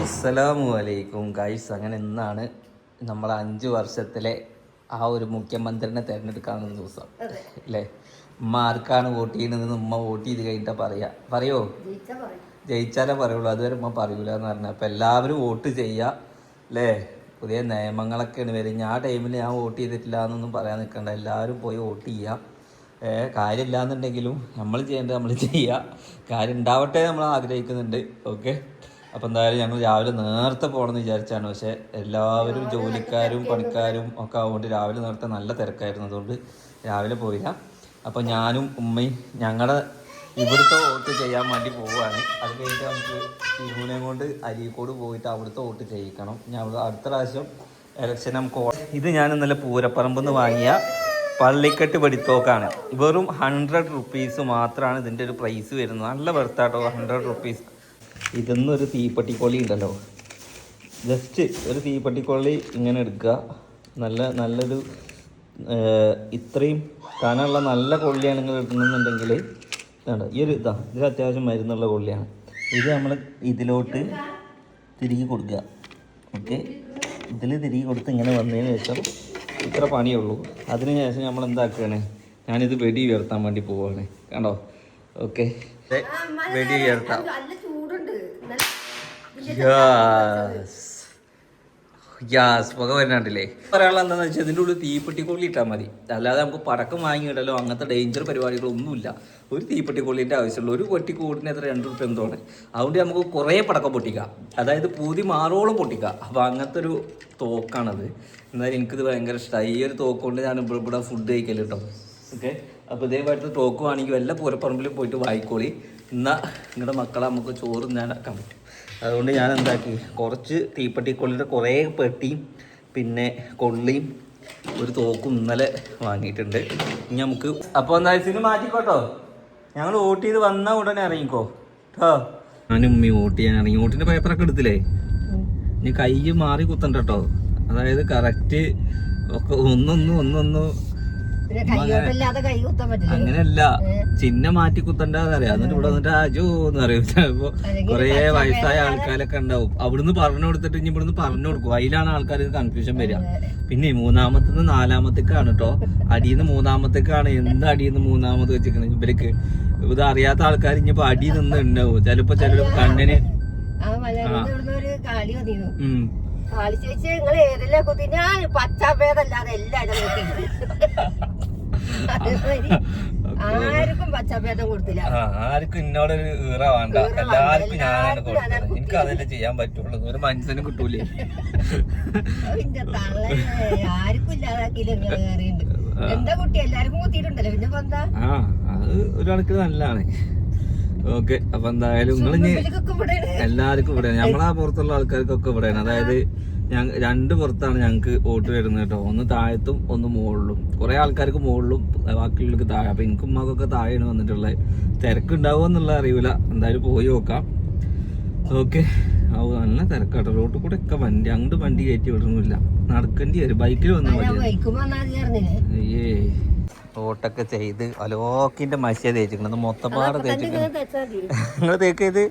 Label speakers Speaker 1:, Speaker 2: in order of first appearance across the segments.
Speaker 1: അസ്സലാമു അലൈക്കും ഗൈസ്. അങ്ങനെ ഇന്നാണ് നമ്മൾ 5 വർഷത്തിലെ ആ ഒരു മുഖ്യമന്ത്രിനെ തിരഞ്ഞെടുക്കാവുന്ന ദിവസം അല്ലേ? ഉമ്മ ആർക്കാണ് വോട്ട് ചെയ്യുന്നതെന്ന് ഉമ്മ വോട്ട് ചെയ്ത് കഴിഞ്ഞിട്ടാ പറയോ? ജയിച്ചാലേ പറയുള്ളൂ, അതുവരെ ഉമ്മ പറയൂല എന്ന് പറഞ്ഞാൽ. അപ്പം എല്ലാവരും വോട്ട് ചെയ്യുക അല്ലേ? പുതിയ നിയമങ്ങളൊക്കെയാണ് വരുന്നത്. ആ ടൈമിൽ ഞാൻ വോട്ട് ചെയ്തിട്ടില്ല എന്നൊന്നും പറയാൻ നിൽക്കണ്ട, എല്ലാവരും പോയി വോട്ട് ചെയ്യുക. കാര്യമില്ല എന്നുണ്ടെങ്കിലും നമ്മൾ ചെയ്യേണ്ടത് നമ്മൾ ചെയ്യുക. കാര്യം ഉണ്ടാവട്ടെ നമ്മൾ ആഗ്രഹിക്കുന്നുണ്ട്. ഓക്കെ, അപ്പോൾ എന്തായാലും ഞങ്ങൾ രാവിലെ നേരത്തെ പോകണമെന്ന് വിചാരിച്ചാണ്. പക്ഷേ എല്ലാവരും ജോലിക്കാരും പണിക്കാരും ഒക്കെ ആവുകൊണ്ട് രാവിലെ നേരത്തെ നല്ല തിരക്കായിരുന്നു, അതുകൊണ്ട് രാവിലെ പോയില്ല. അപ്പോൾ ഞാനും ഉമ്മയും ഞങ്ങളുടെ ഇവിടുത്തെ വോട്ട് ചെയ്യാൻ വേണ്ടി പോവുകയാണ്. അത് കഴിഞ്ഞിട്ട് നമുക്ക് തിരുവനെ കൊണ്ട് അരീക്കോട് പോയിട്ട് അവിടുത്തെ വോട്ട് ചെയ്യിക്കണം. ഞാൻ അടുത്ത പ്രാവശ്യം ഇലക്ഷൻ നമുക്ക് ഇത് ഞാൻ ഇന്നലെ പൂരപ്പറമ്പിൽ നിന്ന് വാങ്ങിയ പള്ളിക്കെട്ട് വെടിത്തോക്കാണ്. വെറും 100 റുപ്പീസ് മാത്രമാണ് ഇതിൻ്റെ ഒരു പ്രൈസ് വരുന്നത്. നല്ല വെറുത്താട്ടോ 100 റുപ്പീസ്. ഇതൊന്നൊരു തീപ്പെട്ടിക്കൊള്ളി ഉണ്ടല്ലോ, ജസ്റ്റ് ഒരു തീപ്പെട്ടിക്കൊള്ളി ഇങ്ങനെ എടുക്കുക. നല്ലൊരു ഇത്രയും കനമുള്ള നല്ല കൊള്ളിയാണ് നിങ്ങൾ എടുക്കുന്നുണ്ടെങ്കിൽ ഈ ഒരു ഇത് അത്യാവശ്യം മരുന്നുള്ള കൊള്ളിയാണ്. ഇത് നമ്മൾ ഇതിലോട്ട് തിരികെ കൊടുക്കുക. ഓക്കെ, ഇതിൽ തിരികെ കൊടുത്ത് ഇങ്ങനെ വന്നതിന് ശേഷം ഇത്ര പണിയുള്ളൂ. അതിന് ശേഷം നമ്മൾ എന്താക്കുകയാണ്, ഞാനിത് വെടി ഉയർത്താൻ വേണ്ടി പോവുകയാണ്. കണ്ടോ? ഓക്കെ, വെടി ഉയർത്താം. പുക വരുന്നുണ്ടല്ലേ? പറയാനുള്ള എന്താണെന്ന് വെച്ചാൽ ഇതിൻ്റെ ഉള്ളിൽ തീപ്പെട്ടിക്കൊള്ളി ഇട്ടാൽ മതി. അല്ലാതെ നമുക്ക് പടക്കം വാങ്ങിയിടലോ അങ്ങനത്തെ ഡേഞ്ചർ പരിപാടികളൊന്നുമില്ല. ഒരു തീപ്പെട്ടിക്കൊള്ളിൻ്റെ ആവശ്യമുള്ളൂ. ഒരു പൊട്ടിക്കൂടിന് എത്ര 2 റുപ്യ എന്തോണ്. അതുകൊണ്ട് നമുക്ക് കുറേ പടക്കം പൊട്ടിക്കാം, അതായത് പൂതി മാറോളം പൊട്ടിക്കാം. അപ്പോൾ അങ്ങനത്തെ ഒരു തോക്കാണത്. എന്നാലും എനിക്കിത് ഭയങ്കര ഇഷ്ടമായി. ഈ ഒരു തോക്ക് കൊണ്ട് ഞാൻ ഇവിടെ ഫുഡ് കഴിക്കല് കേട്ടോ. ഓക്കെ, അപ്പോൾ ഇതേപോലത്തെ തോക്ക് വേണമെങ്കിൽ വല്ല പൂരപ്പറമ്പിലും പോയിട്ട് വായിക്കോളി. എന്നാൽ നിങ്ങളുടെ മക്കളെ നമുക്ക് ചോറ് തിന്നാനാക്കാൻ പറ്റും. അതുകൊണ്ട് ഞാൻ എന്താക്കി, കുറച്ച് തീപ്പെട്ടിക്കൊള്ളിയുടെ കുറേ പെട്ടിയും പിന്നെ കൊള്ളിയും ഒരു തോക്കും ഇന്നലെ വാങ്ങിയിട്ടുണ്ട്. ഇനി നമുക്ക് അപ്പോൾ എന്തായാലും മാറ്റിക്കോട്ടോ. ഞങ്ങൾ വോട്ട് ചെയ്ത് വന്നാൽ ഉടനെ ഇറങ്ങിക്കോ കേട്ടോ. ഞാനും ഉമ്മി വോട്ട് ചെയ്യാൻ ഇറങ്ങി. വോട്ടിൻ്റെ പേപ്പറൊക്കെ എടുത്തില്ലേ? ഇനി കൈ മാറി കുത്തണ്ട കേട്ടോ. അതായത് കറക്റ്റ് ഒക്കെ ഒന്നൊന്ന് അങ്ങനെയല്ല, ചിഹ്നം മാറ്റി കുത്തണ്ടെന്നറിയാം. എന്നിട്ട് ഇവിടെ വന്നിട്ട് അജോ എന്ന് പറയും. ചിലപ്പോ കൊറേ വയസ്സായ ആൾക്കാരൊക്കെ ഉണ്ടാവും. അവിടുന്ന് പറഞ്ഞു കൊടുത്തിട്ട് ഇനി ഇവിടുന്ന് പറഞ്ഞു കൊടുക്കും. അതിലാണ് ആൾക്കാർക്ക് കൺഫ്യൂഷൻ വരിക. പിന്നെ 3ാമത്തേന്ന് 4ാമത്തേക്കാണ് കേട്ടോ. അടിയിന്ന് 3ാമത്തേക്കാണ്. എന്ത് അടിയിന്ന് 3ാമത് വെച്ചിരിക്കണ ഇവർക്ക്? ഇത് അറിയാത്ത ആൾക്കാർ ഇനിയിപ്പോ അടി നിന്ന് ഉണ്ടാവും. ചിലപ്പോ കണ്ണിന് ആർക്കും ഇന്നോടൊരു ഈറ വേണ്ട, എല്ലാവർക്കും ഞാനാണ് കൊടുത്തത്. എനിക്ക് അതല്ലേ ചെയ്യാൻ പറ്റുള്ളൂ. ഒരു മനസ്സിനും കിട്ടൂലേ? അത് ഒരു കണക്കിന് നല്ലതാണ്. ഓക്കെ, അപ്പൊ എന്തായാലും നിങ്ങൾ എല്ലാവർക്കും ഇവിടെ, നമ്മളാ പുറത്തുള്ള ആൾക്കാർക്കൊക്കെ ഇവിടെയാണ്. അതായത് 2 പുറത്താണ് ഞങ്ങൾക്ക് വോട്ട് വരുന്നത് കേട്ടോ. ഒന്ന് താഴത്തും ഒന്ന് മുകളിലും. കുറെ ആൾക്കാർക്ക് മുകളിലും ബാക്കിയുള്ളവർക്ക് താഴെ. അപ്പൊ എനിക്കും ഉമ്മക്കൊക്കെ താഴെയാണ് വന്നിട്ടുള്ളത്. തിരക്കുണ്ടാവുക എന്നുള്ള അറിയില്ല. എന്തായാലും പോയി നോക്കാം. ഓക്കെ, നല്ല തിരക്കാട്ടോ. റോട്ടിൽ കൂടെ ഒക്കെ വണ്ടി, അങ്ങോട്ട് വണ്ടി കയറ്റി വിടണമെന്നില്ല, നടക്കേണ്ടി വരും. ബൈക്കിൽ വന്നാൽ മതി. അയ്യേ, റോട്ടൊക്കെ ചെയ്ത് അലോക്കിന്റെ മഷിയ തേച്ചിക്കണത്, മൊത്തപ്പാടെ തേച്ചിക്കണത്. നിങ്ങൾ തേക്കിയത്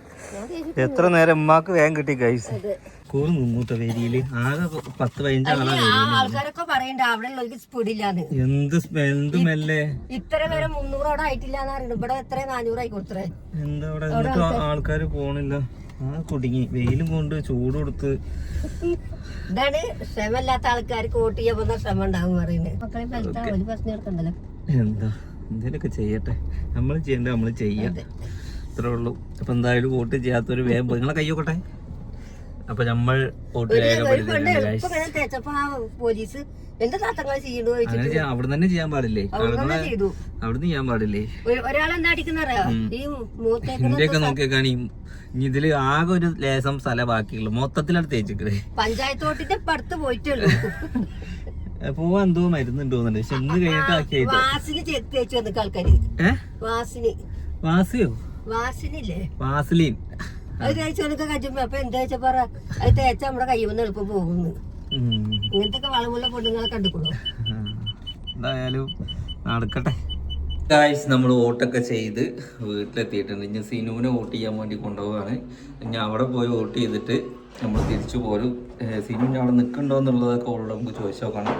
Speaker 1: എത്ര നേരം ഉമ്മാക്ക് വേഗം കിട്ടി ഗൈസ്. കൂറ് മുങ്ങൂത്ത വേരിയില് ആകെ 10-15
Speaker 2: ആൾക്കാരൊക്കെ പറയണ്ട അവിടെ സ്പീഡില്ലാന്ന്.
Speaker 1: എന്ത് മെല്ലെ
Speaker 2: ഇത്ര നേരെ 300 ആയിട്ടില്ലാന്ന് പറയുന്നത്. ഇവിടെ എത്ര 400 ആയി കൊടുത്തേ.
Speaker 1: എന്താ ഇവിടെ ആൾക്കാര് പോണില്ല. കുടുങ്ങി. വെയിലും കൊണ്ട് ചൂട് കൊടുത്ത്.
Speaker 2: ഇതാണ് ശ്രമമില്ലാത്ത ആൾക്കാർക്ക് വോട്ട് ചെയ്യാൻ പോകുന്ന ശ്രമം ഉണ്ടാവും പറയുന്നത്. മക്കളെ പ്രശ്നം എടുക്കണ്ടല്ലോ.
Speaker 1: എന്താ എന്തേലൊക്കെ ചെയ്യട്ടെ. നമ്മൾ ചെയ്യണ്ടേ നമ്മൾ ചെയ്യാം, ഇത്രേ ഉള്ളൂ. അപ്പൊ എന്തായാലും വോട്ട് ചെയ്യാത്തൊരു വേഗം നിങ്ങളെ കയ്യോക്കട്ടെ. അപ്പൊ നമ്മൾ വോട്ട്
Speaker 2: പോലീസ് അവിടെ
Speaker 1: തന്നെ ചെയ്യാൻ പാടില്ലേ? അവിടുന്ന് ചെയ്യാൻ പാടില്ലേ? ഇന്ത്യയൊക്കെ നോക്കിയേക്കാണ്. ഇനി ഇതില് ആകെ ഒരു ലേശം സ്ഥലം ബാക്കിയുള്ളൂ. മൊത്തത്തിലടുത്ത് തേച്ചിക്കേ.
Speaker 2: പഞ്ചായത്ത് വോട്ടിന്റെ അടുത്ത് പോയിട്ടുള്ളൂ.
Speaker 1: പോവാൻ എന്തോ മരുന്നുണ്ടോന്നുണ്ട്. പക്ഷെ ഇന്ന് കഴിഞ്ഞിട്ട് ആക്കിയത് വാസിയോ വാസലീൻ
Speaker 2: അത് തേച്ചോനൊക്കെ കച്ചുമ്പോ അപ്പൊ എന്താ വെച്ചാ പറ, അത് തേച്ച നമ്മുടെ കയ്യുമെന്ന് എളുപ്പം പോകുന്നു. ഇങ്ങനത്തെ വളമുള്ള പൊണ്ണുങ്ങളെ കണ്ടുകൊള്ളു.
Speaker 1: എന്തായാലും നടക്കട്ടെ. ഗായ്സ്, നമ്മൾ വോട്ടൊക്കെ ചെയ്ത് വീട്ടിലെത്തിയിട്ടുണ്ട്. ഇനി സിനുവിനെ വോട്ട് ചെയ്യാൻ വേണ്ടി കൊണ്ടുപോവാണ്. ഇനി അവിടെ പോയി വോട്ട് ചെയ്തിട്ട് നമ്മൾ തിരിച്ചു പോരും. സിനിമ അവിടെ നിൽക്കണ്ടോ എന്നുള്ളതൊക്കെ ഉള്ളത് നമുക്ക് ചോദിച്ചു നോക്കണം.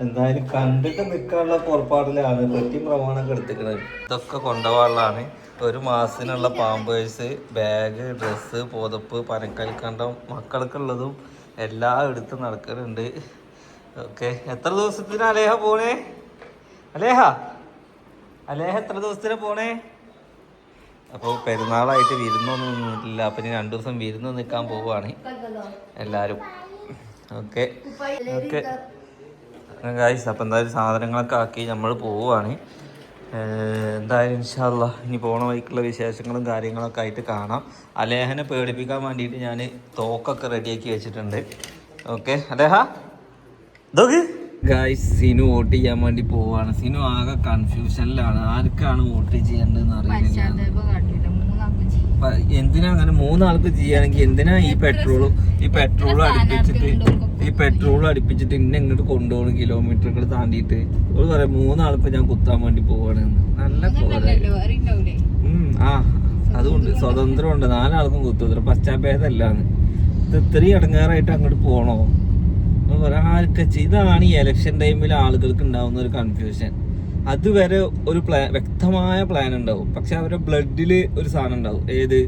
Speaker 1: എന്തായാലും കണ്ടിട്ട് നിൽക്കാനുള്ള പുറപ്പാടിലാണ്. പെട്ടിയും പ്രമാണമൊക്കെ എടുത്തിക്കുന്നത്. ഇതൊക്കെ കൊണ്ടുപോകാനുള്ളതാണ്. ഒരു മാസത്തിനുള്ള പാമ്പേഴ്സ്, ബാഗ്, ഡ്രസ്സ്, പുതപ്പ്, പനക്കൽക്കണ്ടം, മക്കൾക്കുള്ളതും എല്ലാം എടുത്ത് നടക്കുന്നുണ്ട്. ഓക്കെ, എത്ര ദിവസത്തിന് അലേഹ പോണേ? അലേഹ എത്ര ദിവസത്തിന് പോണേ? അപ്പോൾ പെരുന്നാളായിട്ട് വിരുന്നൊന്നും ഇല്ല. അപ്പം ഇനി 2 ദിവസം വിരുന്ന് നിൽക്കാൻ പോവുകയാണ് എല്ലാവരും. ഓക്കെ ഓക്കെ ഗായ്സ്, അപ്പം എന്തായാലും സാധനങ്ങളൊക്കെ ആക്കി നമ്മൾ പോവുകയാണ്. എന്തായാലും ഇൻഷാ അല്ലാഹ് ഇനി പോണ വഴിക്കുള്ള വിശേഷങ്ങളും കാര്യങ്ങളൊക്കെ ആയിട്ട് കാണാം. അലേഹനെ പേടിപ്പിക്കാൻ വേണ്ടിയിട്ട് ഞാൻ തോക്കൊക്കെ റെഡിയാക്കി വെച്ചിട്ടുണ്ട്. ഓക്കെ അലേഹ, ഇതൊക്കെ ഗായ്സ് സിനു വോട്ട് ചെയ്യാൻ വേണ്ടി പോവാണ്. സിനു ആകെ കൺഫ്യൂഷനിലാണ്. ആർക്കാണ് വോട്ട് ചെയ്യേണ്ടതെന്ന് അറിയില്ല. എന്തിനാ അങ്ങനെ 3 ആൾക്ക് ചെയ്യുകയാണെങ്കിൽ എന്തിനാ ഈ പെട്രോൾ അടുപ്പിച്ചിട്ട് ഇന്നെ ഇങ്ങോട്ട് കൊണ്ടുപോകണം കിലോമീറ്ററുകൾ താണ്ടിയിട്ട്? ഒരു പറയാം 3 ആൾക്ക് ഞാൻ കുത്താൻ വേണ്ടി പോവാണ്. നല്ല അതുകൊണ്ട് സ്വതന്ത്രമുണ്ട്, 4 ആൾക്കും കുത്തും. പശ്ചാഭേദമല്ലാന്ന് ഇത് ഇത്രയും ഇടങ്ങാറായിട്ട് അങ്ങോട്ട് പോകണോ? ഒരാൾക്ക് ഇതാണ് ഈ ഇലക്ഷൻ ടൈമിൽ ആളുകൾക്ക് ഉണ്ടാവുന്ന ഒരു കൺഫ്യൂഷൻ. അതുവരെ ഒരു വ്യക്തമായ പ്ലാൻ ഉണ്ടാവും. പക്ഷെ അവരുടെ ബ്ലഡിൽ ഒരു സാധനം ഉണ്ടാവും. ഏത്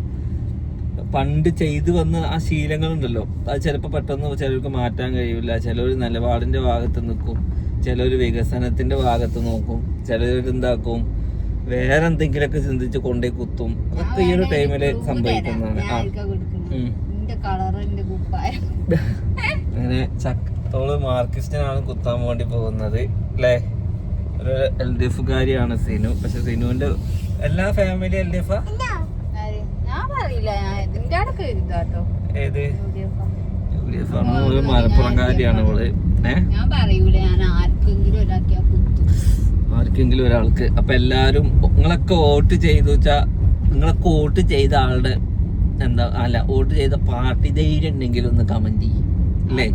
Speaker 1: പണ്ട് ചെയ്തു വന്ന ആ ശീലങ്ങളുണ്ടല്ലോ, അത് ചിലപ്പോൾ പെട്ടെന്ന് ചിലർക്ക് മാറ്റാൻ കഴിയില്ല. ചിലർ നിലപാടിന്റെ ഭാഗത്ത് നിൽക്കും, ചിലർ വികസനത്തിന്റെ ഭാഗത്ത് നോക്കും, ചിലർ എന്താക്കും വേറെ എന്തെങ്കിലുമൊക്കെ ചിന്തിച്ച് കൊണ്ടേ കുത്തും. അതൊക്കെ ഈ ഒരു ടൈമില് സംഭവിക്കുന്നതാണ്. അങ്ങനെ ചക്കത്തോള് മാർക്കിസ്റ്റിനാണ് കുത്താൻ വേണ്ടി പോകുന്നത് അല്ലേ? ഒരു LDF കാരിയാണ് സിനു. പക്ഷെ സിനുവിന്റെ എല്ലാ ഫാമിലി LDF ഏത് UDF ആണ്. ഒരു മലപ്പുറംകാരിയാണ് അവള്. ആർക്കെങ്കിലും ഒരാൾക്ക്. അപ്പൊ എല്ലാരും നിങ്ങളൊക്കെ വോട്ട് ചെയ്തു വെച്ചാ നിങ്ങളൊക്കെ വോട്ട് ചെയ്ത ആളുടെ വോട്ട് ചെയ്ത പാർട്ടി ധൈര്യം ഉണ്ടെങ്കിൽ ഒന്ന് കമന്റ് ചെയ്യും അല്ലേ?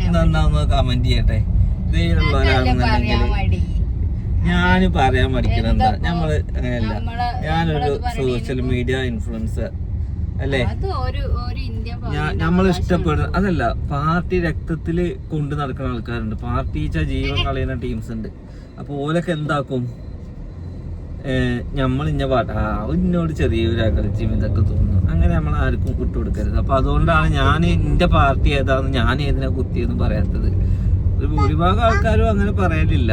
Speaker 1: എന്താന്ന് കമന്റ് ചെയ്യട്ടെ. ധൈര്യമുള്ള ഒരാളെന്നുണ്ടെങ്കിൽ ഞാൻ പറയാൻ പഠിക്കണം. എന്താ നമ്മള് അങ്ങനെയല്ല, ഞാനൊരു സോഷ്യൽ മീഡിയ ഇൻഫ്ലുവൻസർ അല്ലേ? നമ്മൾ ഇഷ്ടപ്പെടുന്ന അതല്ല, പാർട്ടി രക്തത്തില് കൊണ്ടു നടക്കുന്ന ആൾക്കാരുണ്ട്. പാർട്ടി ജീവൻ കളയുന്ന ടീംസ് ഉണ്ട്. അപ്പൊ ഓലൊക്കെ എന്താക്കും, നമ്മൾ ഇന്ന ഇന്നോട് ചെറിയൊരു അകൽച്ചയും ഇതൊക്കെ തോന്നുന്നു. അങ്ങനെ നമ്മൾ ആർക്കും വിട്ടുകൊടുക്കരുത്. അപ്പൊ അതുകൊണ്ടാണ് ഞാൻ എന്റെ പാർട്ടി ഏതാന്ന് ഞാൻ ഏതിനാ കുത്തിയെന്ന് പറയാത്തത്. ഒരു ഭൂരിഭാഗം ആൾക്കാരും അങ്ങനെ പറയലില്ല.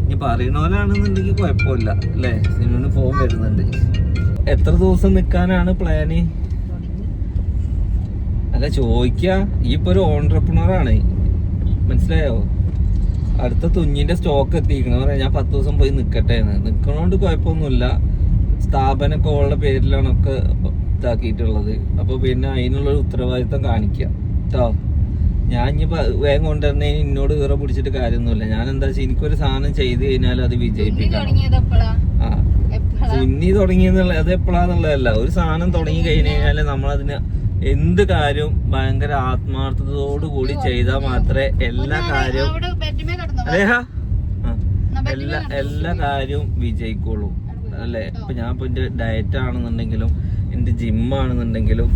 Speaker 1: ഇനി പറയണോലാണെന്നുണ്ടെങ്കിൽ കുഴപ്പമില്ല അല്ലേ? സിനുവിന് ഫോൺ വരുന്നുണ്ട്. എത്ര ദിവസം നിൽക്കാനാണ് പ്ലാന്? അല്ല ചോദിക്ക, ഈ ഇപ്പൊ ഒരു ഓൺട്രപ്രണറാണ്, മനസ്സിലായോ? അടുത്ത തുഞ്ഞിന്റെ സ്റ്റോക്ക് എത്തിക്കണം. പറയാം ഞാൻ 10 ദിവസം പോയി നിൽക്കട്ടെ എന്ന്. നിൽക്കണോണ്ട് കുഴപ്പമൊന്നുമില്ല. സ്ഥാപനമൊക്കെ ഉള്ള പേരിലാണ് ഒക്കെ ഇതാക്കിയിട്ടുള്ളത്. അപ്പൊ പിന്നെ അതിനുള്ളൊരു ഉത്തരവാദിത്വം കാണിക്കുക കേട്ടോ. ഞാൻ ഇനി വേഗം കൊണ്ടുവരണേന് എന്നോട് വേറെ പിടിച്ചിട്ട് കാര്യമൊന്നുമില്ല. ഞാൻ എന്താ വെച്ചാൽ എനിക്കൊരു സാധനം ചെയ്ത് കഴിഞ്ഞാൽ അത് വിജയിപ്പിക്കണം. തുന്നി തുടങ്ങിയെന്നുള്ള അത് എപ്പോഴാന്നുള്ളതല്ല, ഒരു സാധനം തുടങ്ങി കഴിഞ്ഞ് കഴിഞ്ഞാല് നമ്മളതിന് എന്ത് കാര്യവും ഭയങ്കര ആത്മാർത്ഥതയോടുകൂടി ചെയ്താൽ മാത്രമേ എല്ലാ കാര്യവും എല്ലാ കാര്യവും വിജയിക്കുള്ളൂ അല്ലേ? ഇപ്പൊ ഞാൻ ഇപ്പൊ എന്റെ ഡയറ്റ് ആണെന്നുണ്ടെങ്കിലും എന്റെ ജിമ്മാണെന്നുണ്ടെങ്കിലും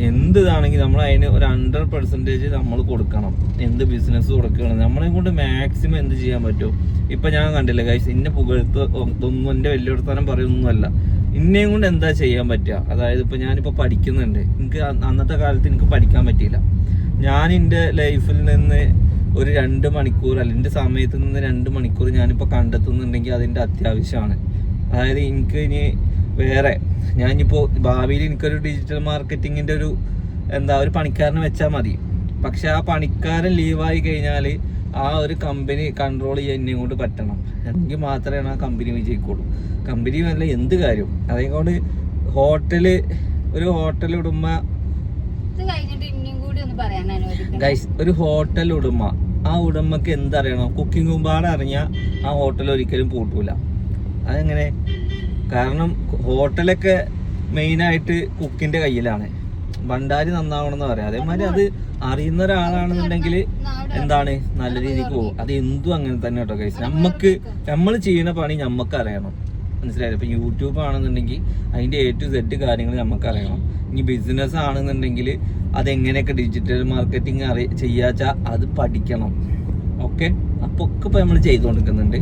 Speaker 1: എന്തിതാണെങ്കിൽ നമ്മൾ അതിന് ഒരു 100% നമ്മൾ കൊടുക്കണം. എന്ത് ബിസിനസ് കൊടുക്കണം നമ്മളെ കൊണ്ട് മാക്സിമം എന്ത് ചെയ്യാൻ പറ്റും. ഇപ്പൊ ഞാൻ കണ്ടില്ല ഗൈസ്, ഇന്നെ പുകഴ്ത്ത് ഇതൊന്നും എന്റെ വലിയൊരുത്തനം പറയുന്നൊന്നുമല്ല. ഇന്നേയും കൊണ്ട് എന്താ ചെയ്യാൻ പറ്റുക? അതായത് ഇപ്പൊ ഞാനിപ്പോ പഠിക്കുന്നുണ്ട്. എനിക്ക് അന്നത്തെ കാലത്ത് എനിക്ക് പഠിക്കാൻ പറ്റിയില്ല. ഞാൻ എൻ്റെ ലൈഫിൽ നിന്ന് ഒരു 2 മണിക്കൂർ അല്ല എൻ്റെ സമയത്ത് നിന്ന് 2 മണിക്കൂർ ഞാനിപ്പോൾ കണ്ടെത്തുന്നുണ്ടെങ്കിൽ അതിൻ്റെ അത്യാവശ്യമാണ്. അതായത് എനിക്ക് ഇനി വേറെ ഞാനിപ്പോൾ ഭാവിയിൽ എനിക്കൊരു ഡിജിറ്റൽ മാർക്കറ്റിങ്ങിൻ്റെ ഒരു ഒരു പണിക്കാരനെ വെച്ചാൽ മതി. പക്ഷെ ആ പണിക്കാരൻ ലീവായി കഴിഞ്ഞാൽ ആ ഒരു കമ്പനി കൺട്രോൾ ചെയ്യാൻ എന്നെ കൊണ്ട് പറ്റണം. എങ്കിൽ മാത്രമേ ആ കമ്പനി വിജയിക്കുള്ളൂ. കമ്പനി അല്ല എന്ത് കാര്യം. അതേകൊണ്ട് ഒരു ഹോട്ടൽ ഉടമ ഗൈസ്, ഒരു ഹോട്ടൽ ഉടമ, ആ ഉടമക്ക് എന്തറിയണം? കുക്കിംഗ് മുമ്പാടെ അറിഞ്ഞാൽ ആ ഹോട്ടൽ ഒരിക്കലും പൂട്ടൂല. അതെങ്ങനെ? കാരണം ഹോട്ടലൊക്കെ മെയിനായിട്ട് കുക്കിന്റെ കയ്യിലാണ്. ഭണ്ടാരി നന്നാവണമെന്ന് പറയാം. അതേമാതിരി അത് അറിയുന്ന ഒരാളാണെന്നുണ്ടെങ്കിൽ നല്ല രീതിക്ക് പോകും. അത് എന്തും അങ്ങനെ തന്നെ കേട്ടോ ഗൈസ്. നമ്മൾ ചെയ്യുന്ന പണി നമ്മക്ക് അറിയണം. മനസ്സിലായില്ല. ഇപ്പം യൂട്യൂബ് ആണെന്നുണ്ടെങ്കിൽ അതിൻ്റെ A to Z കാര്യങ്ങൾ നമുക്കറിയണം. ഇനി ബിസിനസ് ആണെന്നുണ്ടെങ്കിൽ അതെങ്ങനെയൊക്കെ ഡിജിറ്റൽ മാർക്കറ്റിംഗ് ചെയ്യാച്ചാൽ അത് പഠിക്കണം. ഓക്കെ, അപ്പോൾ ഒക്കെ ഇപ്പോൾ നമ്മൾ ചെയ്തുകൊണ്ടിരിക്കുന്നുണ്ട്.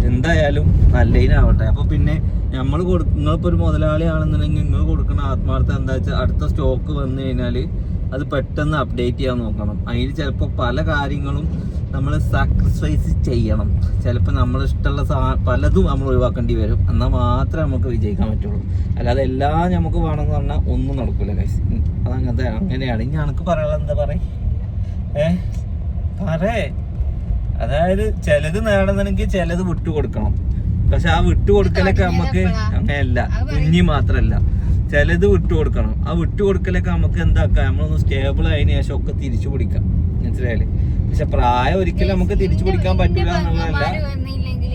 Speaker 1: എന്തായാലും നല്ലതിനാവട്ടെ. അപ്പോൾ പിന്നെ നമ്മൾ നിങ്ങളിപ്പോൾ ഒരു മുതലാളിയാണെന്നുണ്ടെങ്കിൽ നിങ്ങൾ കൊടുക്കുന്ന ആത്മാർത്ഥം എന്താ വെച്ചാൽ അടുത്ത സ്റ്റോക്ക് വന്നു കഴിഞ്ഞാൽ അത് പെട്ടെന്ന് അപ്ഡേറ്റ് ചെയ്യാൻ നോക്കണം. അതിൽ ചിലപ്പോൾ പല കാര്യങ്ങളും നമ്മൾ സാക്രിഫൈസ് ചെയ്യണം. ചിലപ്പോൾ നമ്മളിഷ്ടമുള്ള പലതും നമ്മൾ ഒഴിവാക്കേണ്ടി വരും. എന്നാൽ മാത്രമേ നമുക്ക് വിജയിക്കാൻ പറ്റുള്ളൂ. അല്ലാതെ എല്ലാം നമുക്ക് വേണമെന്ന് പറഞ്ഞാൽ ഒന്നും നടക്കില്ല ഗൈസ്. അതങ്ങനത്തെ അങ്ങനെയാണ്. ഇനി എനിക്ക് പറയാനുള്ളത് എന്താ പറയേ അതായത് ചിലത് നേടുന്നെങ്കിൽ ചിലത് വിട്ടുകൊടുക്കണം. പക്ഷെ ആ വിട്ടുകൊടുക്കലൊക്കെ നമുക്ക് അങ്ങനെയല്ല, കുഞ്ഞി മാത്രല്ല, ചിലത് വിട്ടുകൊടുക്കണം. ആ വിട്ടുകൊടുക്കലൊക്കെ നമുക്ക് എന്താക്കാം, നമ്മളൊന്ന് സ്റ്റേബിൾ ആയതിനു ശേഷം ഒക്കെ തിരിച്ചു പിടിക്കാം. മനസ്സിലായാലേ? പക്ഷെ പ്രായം ഒരിക്കലും നമുക്ക് തിരിച്ചു പിടിക്കാൻ പറ്റില്ല എന്നുള്ളതല്ല.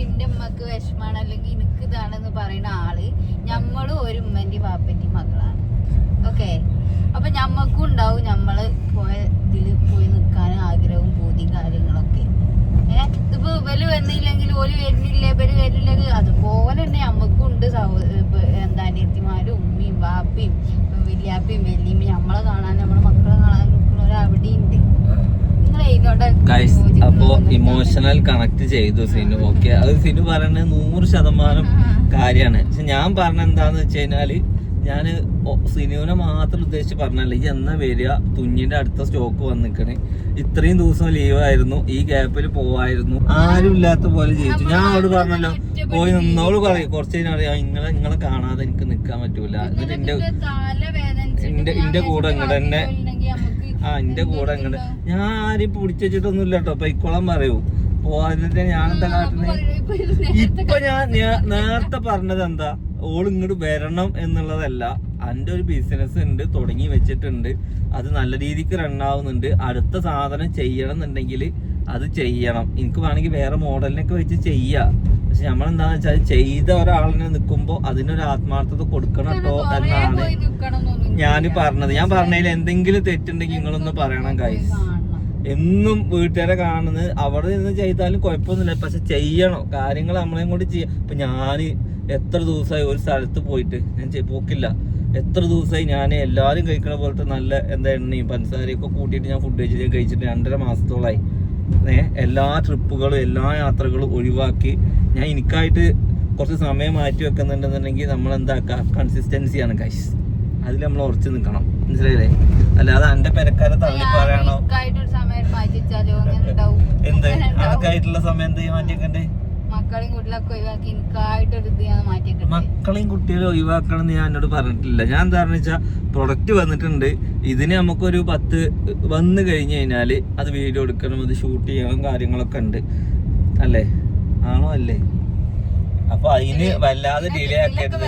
Speaker 3: എന്റെ ഉമ്മക്ക് വിഷമാണ് അല്ലെങ്കിൽ എനിക്ക് ഇതാണെന്ന് പറയുന്ന ആള് ഞമ്മളും ഒരു ഉമ്മന്റെയും വാപ്പന്റെയും മക്കളാണ്. ഓക്കെ, അപ്പൊ ഞമ്മക്കും ഉണ്ടാവും നമ്മള് പോയ ഇതില് പോയി നിൽക്കാൻ ആഗ്രഹവും പൂതിയും കാര്യങ്ങളൊക്കെ. ഇതിപ്പോ ഇവര് വന്നില്ലെങ്കിൽ ഓല് വരുന്നില്ല, ഇവര് വരില്ലെങ്കിൽ അതുപോലെ തന്നെ നമ്മക്കും ഉണ്ട് എന്താ അനിയത്തിമാരും ഉമ്മയും വാപ്പയും വലിയാപ്പയും വലിയമ്മയും നമ്മളെ കാണാൻ നമ്മളെ മക്കളെ കാണാൻ നിൽക്കുന്നവർ അവിടെ ഉണ്ട്.
Speaker 1: അപ്പോ ഇമോഷണൽ കണക്ട് ചെയ്തു സിനു. ഓക്കെ, അത് സിനു പറയുന്നത് 100% കാര്യമാണ്. പക്ഷെ ഞാൻ പറഞ്ഞ എന്താന്ന് വെച്ച് കഴിഞ്ഞാല് ഞാൻ സിനുവിനെ മാത്രം ഉദ്ദേശിച്ച് പറഞ്ഞല്ല. ഈ എന്നാ വരിക, തുഞ്ഞിന്റെ അടുത്ത സ്റ്റോക്ക് വന്നിക്കണേ, ഇത്രയും ദിവസം ലീവായിരുന്നു, ഈ ഗ്യാപ്പിൽ പോവായിരുന്നു, ആരും ഇല്ലാത്ത പോലെ ജീവിച്ചു. ഞാൻ അവിടെ പറഞ്ഞല്ലോ പോയി നിന്നോട് പറയും കുറച്ച് കഴിഞ്ഞാൽ നിങ്ങളെ കാണാതെ എനിക്ക് നിക്കാൻ പറ്റൂല. എന്നിട്ട് എന്റെ കൂടെ ഇങ്ങോട്ട് തന്നെ എന്റെ കൂടെ ഇങ്ങോട്ട് ഞാൻ ആരും പിടിച്ചു വെച്ചിട്ടൊന്നും ഇല്ല കേട്ടോ. പൈക്കോളം പറയൂ പോവാതിട്ട് ഞാനെന്താ കാട്ടുന്നത്. ഇപ്പൊ ഞാൻ നേരത്തെ പറഞ്ഞത് എന്താ, ഓൾ ഇങ്ങോട്ട് വരണം എന്നുള്ളതല്ല. എൻ്റെ ഒരു ബിസിനസ് ഉണ്ട്, തുടങ്ങി വെച്ചിട്ടുണ്ട്, അത് നല്ല രീതിക്ക് റണ്ണാവുന്നുണ്ട്. അടുത്ത സാധനം ചെയ്യണം എന്നുണ്ടെങ്കിൽ അത് ചെയ്യണം. എനിക്ക് വേണമെങ്കിൽ വേറെ മോഡലിനൊക്കെ വെച്ച് ചെയ്യാം. പക്ഷെ നമ്മളെന്താന്ന് വെച്ചാൽ ചെയ്ത ഒരാളിനെ നിൽക്കുമ്പോൾ അതിനൊരു ആത്മാർത്ഥത കൊടുക്കണം കേട്ടോ എന്നാണ് ഞാൻ പറഞ്ഞത്. ഞാൻ പറഞ്ഞതിൽ എന്തെങ്കിലും തെറ്റുണ്ടെങ്കിൽ നിങ്ങളൊന്ന് പറയണം ഗൈസ്. എന്നും വീട്ടുകാരെ കാണുന്നത് അവിടെ നിന്ന് ചെയ്താലും കുഴപ്പമൊന്നുമില്ല, പക്ഷെ ചെയ്യണം കാര്യങ്ങൾ നമ്മളെയും കൊണ്ട് ചെയ്യാം. ഇപ്പൊ ഞാൻ എത്ര ദിവസമായി ഒരു സ്ഥലത്ത് പോയിട്ട് ഞാൻ പോക്കില്ല. എത്ര ദിവസമായി ഞാൻ എല്ലാവരും കഴിക്കണ പോലത്തെ നല്ല എന്താ എണ്ണയും പഞ്ചസാരയൊക്കെ കൂട്ടിയിട്ട് ഞാൻ ഫുഡ് കഴിച്ചിട്ട് 2.5 മാസത്തോളമായി. എല്ലാ ട്രിപ്പുകളും എല്ലാ യാത്രകളും ഒഴിവാക്കി ഞാൻ എനിക്കായിട്ട് കുറച്ച് സമയം മാറ്റി വെക്കുന്നുണ്ടെന്നുണ്ടെങ്കിൽ നമ്മൾ എന്താക്കുക, കൺസിസ്റ്റൻസിയാണ് ഗൈസ്. അതിൽ നമ്മൾ ഉറച്ചു നിൽക്കണം. മനസ്സിലായില്ലേ? അല്ലാതെ എന്റെ പെരക്കാരെ തള്ളി പറയണോ എന്ത് അതൊക്കെയായിട്ടുള്ള സമയം എന്ത് മാറ്റിയേക്കണ്ടേ? മക്കളെയും കുട്ടികളെ ഒഴിവാക്കണം എന്ന് ഞാൻ എന്നോട് പറഞ്ഞിട്ടില്ല. ഞാൻ എന്താണെന്ന് വെച്ചാൽ പ്രൊഡക്റ്റ് വന്നിട്ടുണ്ട്, ഇതിന് നമുക്കൊരു 10 വന്നു കഴിഞ്ഞു കഴിഞ്ഞാല് അത് വീഡിയോ എടുക്കണം, അത് ഷൂട്ട് ചെയ്യണം, കാര്യങ്ങളൊക്കെ ഉണ്ട് അല്ലേ? ആണോ അല്ലേ? അപ്പൊ അതിന് വല്ലാതെ ഡിലേ ആക്കരുത്.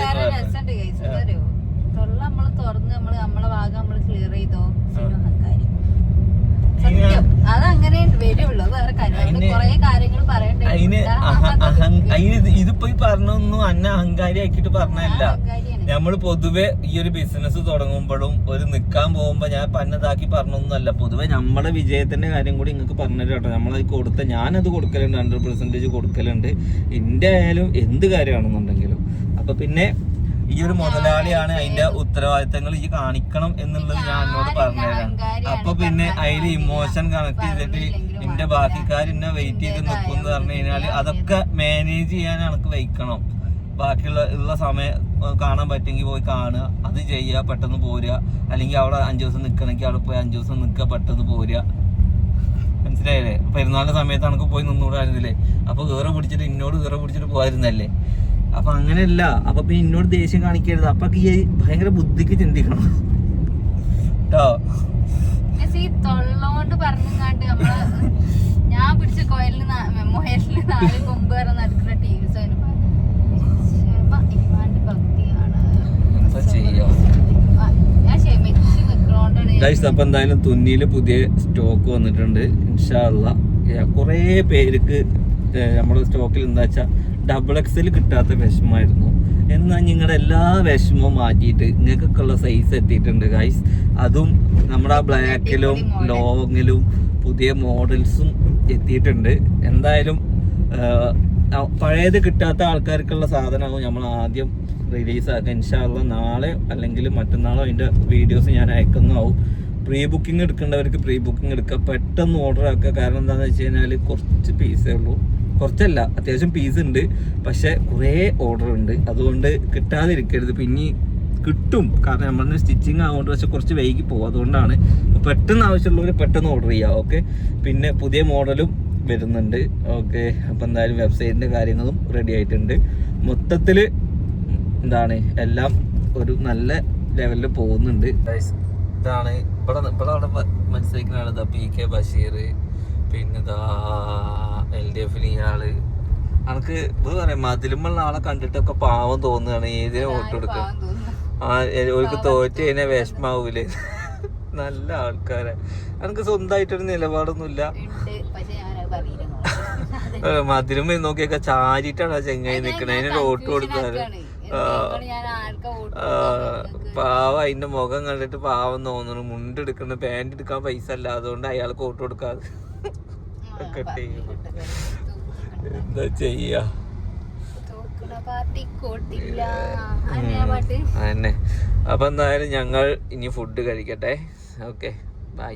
Speaker 3: നമ്മളെ ഭാഗം നമ്മള് ക്ലിയർ ചെയ്തോ. അതങ്ങനെ വരുള്ളൂ, വേറെ കാര്യങ്ങൾ പറയണ്ടേ.
Speaker 1: ഇതിപ്പോ ഈ പറഞ്ഞൊന്നും അന്ന അഹങ്കാരി ആക്കിയിട്ട് പറഞ്ഞല്ല. നമ്മള് പൊതുവെ ഈ ഒരു ബിസിനസ് തുടങ്ങുമ്പോഴും ഒരു നിക്കാൻ പോകുമ്പോ ഞാൻ പന്നതാക്കി പറഞ്ഞൊന്നുമല്ല. പൊതുവെ നമ്മുടെ വിജയത്തിന്റെ കാര്യം കൂടി നിങ്ങൾക്ക് പറഞ്ഞു കേട്ടോ. നമ്മളത് ഞാനത് കൊടുക്കലുണ്ട്, 100% കൊടുക്കലുണ്ട്. എന്റെ ആയാലും എന്ത് കാര്യമാണെന്നുണ്ടെങ്കിലും. അപ്പൊ പിന്നെ ഈ ഒരു മുതലാളിയാണ് അതിന്റെ ഉത്തരവാദിത്തങ്ങൾ ഈ കാണിക്കണം എന്നുള്ളത് ഞാൻ എന്നോട് പറഞ്ഞുതരാം. അപ്പൊ പിന്നെ അതിൽ ഇമോഷൻ കണക്ട് ചെയ്തിട്ട് എന്റെ ബാക്കിക്കാർ എന്നെ വെയിറ്റ് ചെയ്ത് നിൽക്കും എന്ന് പറഞ്ഞു കഴിഞ്ഞാല് അതൊക്കെ മാനേജ് ചെയ്യാൻ എനിക്ക് വയ്ക്കണം. ബാക്കിയുള്ള സമയം കാണാൻ പറ്റുമെങ്കിൽ പോയി കാണുക, അത് ചെയ്യുക, പെട്ടെന്ന് പോരുക. അല്ലെങ്കിൽ അവിടെ 5 ദിവസം നിൽക്കണമെങ്കിൽ അവിടെ പോയി 5 ദിവസം നിൽക്കുക, പെട്ടെന്ന് പോരുക. മനസ്സിലായില്ലേ? പെരുന്നാളിന്റെ സമയത്ത് എനിക്ക് പോയി നിന്നൂടായിരുന്നില്ലേ? അപ്പൊ കയറ പിടിച്ചിട്ട് പോയിരുന്നല്ലേ? അപ്പൊ അങ്ങനെയല്ല. അപ്പൊ പിന്നെ എന്നോട് ദേഷ്യം കാണിക്കരുത്. അപ്പൊ ഈ ഭയങ്കര ബുദ്ധിക്ക് ചിന്തിക്കണം കേട്ടോ.
Speaker 3: തൊള്ളോണ്ട് പറഞ്ഞാണ്ട് നമ്മള് ഞാൻ പിടിച്ച കൊയലിന് 4 കൊമ്പ് വരെ നടക്കുന്ന TV
Speaker 1: ഗൈസ്. അപ്പൊ എന്തായാലും തുന്നിയില് പുതിയ സ്റ്റോക്ക് വന്നിട്ടുണ്ട്. ഇൻഷാ അല്ലാഹ് കുറേ പേർക്ക് നമ്മുടെ സ്റ്റോക്കിൽ എന്താ വെച്ചാൽ XXL കിട്ടാത്ത വിഷമമായിരുന്നു. എന്നാൽ നിങ്ങളുടെ എല്ലാ വിഷമവും മാറ്റിയിട്ട് നിങ്ങൾക്കൊക്കെ ഉള്ള സൈസ് എത്തിയിട്ടുണ്ട് ഗൈസ്. അതും നമ്മുടെ ബ്ലാക്കിലും ലോങ്ങിലും പുതിയ മോഡൽസും എത്തിയിട്ടുണ്ട്. എന്തായാലും പഴയത് കിട്ടാത്ത ആൾക്കാർക്കുള്ള സാധനമാകും നമ്മൾ ആദ്യം റിലീസാക്കുക. ഇൻഷാ അല്ലാഹ് നാളെ അല്ലെങ്കിൽ മറ്റന്നാളോ അതിൻ്റെ വീഡിയോസ് ഞാൻ അയക്കുന്നതാവും. പ്രീ ബുക്കിംഗ് എടുക്കേണ്ടവർക്ക് പ്രീ ബുക്കിംഗ് എടുക്കുക, പെട്ടെന്ന് ഓർഡർ ആക്കുക. കാരണം എന്താണെന്ന് വെച്ച് കഴിഞ്ഞാൽ കുറച്ച് പീസേ ഉള്ളൂ, കുറച്ചല്ല അത്യാവശ്യം പീസ് ഉണ്ട്, പക്ഷെ കുറേ ഓർഡർ ഉണ്ട്. അതുകൊണ്ട് കിട്ടാതിരിക്കരുത്. പിന്നെ കിട്ടും, കാരണം നമ്മളിന്ന് സ്റ്റിച്ചിങ് ആവുകൊണ്ട് പക്ഷെ കുറച്ച് വൈകി പോകും. അതുകൊണ്ടാണ് പെട്ടെന്ന് ആവശ്യമുള്ളവർ പെട്ടെന്ന് ഓർഡർ ചെയ്യുക. ഓക്കെ, പിന്നെ പുതിയ മോഡലും വരുന്നുണ്ട്. ഓക്കെ, അപ്പോൾ എന്തായാലും വെബ്സൈറ്റിൻ്റെ കാര്യങ്ങളും റെഡി ആയിട്ടുണ്ട്. മൊത്തത്തിൽ എന്താണ് എല്ലാം ഒരു നല്ല ലെവലിൽ പോകുന്നുണ്ട്. ഇതാണ് ഇവിടെ അവിടെ മനസ്സിലാക്കുന്നതാണ് ഇതാ PK ബഷീർ, പിന്നെ ഇതാ LDF ഇയാള്. എനിക്ക് ഇത് പറയാം, മതിലുമുള്ള ആളെ കണ്ടിട്ടൊക്കെ പാവം തോന്നുകയാണ്. ഏതിനെ വോട്ട് കൊടുക്കുക, അവർക്ക് തോറ്റ് കഴിഞ്ഞാൽ വിഷമാവൂലേ? നല്ല ആൾക്കാരെ. എനിക്ക് സ്വന്തമായിട്ടൊരു നിലപാടൊന്നുമില്ല. മതിലും നോക്കിയൊക്കെ ചാരിട്ടാണ് ആ ചെങ്ങായി നിക്കണേ, അതിന് വോട്ട് കൊടുത്താല് പാവം. അതിന്റെ മുഖം കണ്ടിട്ട് പാവം തോന്നുന്നു. മുണ്ടെടുക്കുന്ന പാന്റ് എടുക്കാൻ പൈസ അല്ല, അതുകൊണ്ട് അയാൾക്ക് വോട്ട് കൊടുക്കാതെ എന്താ ചെയ്യാ? അതന്നെ. അപ്പൊ എന്തായാലും ഞങ്ങൾ ഇനി ഫുഡ് കഴിക്കട്ടെ. Okay, by.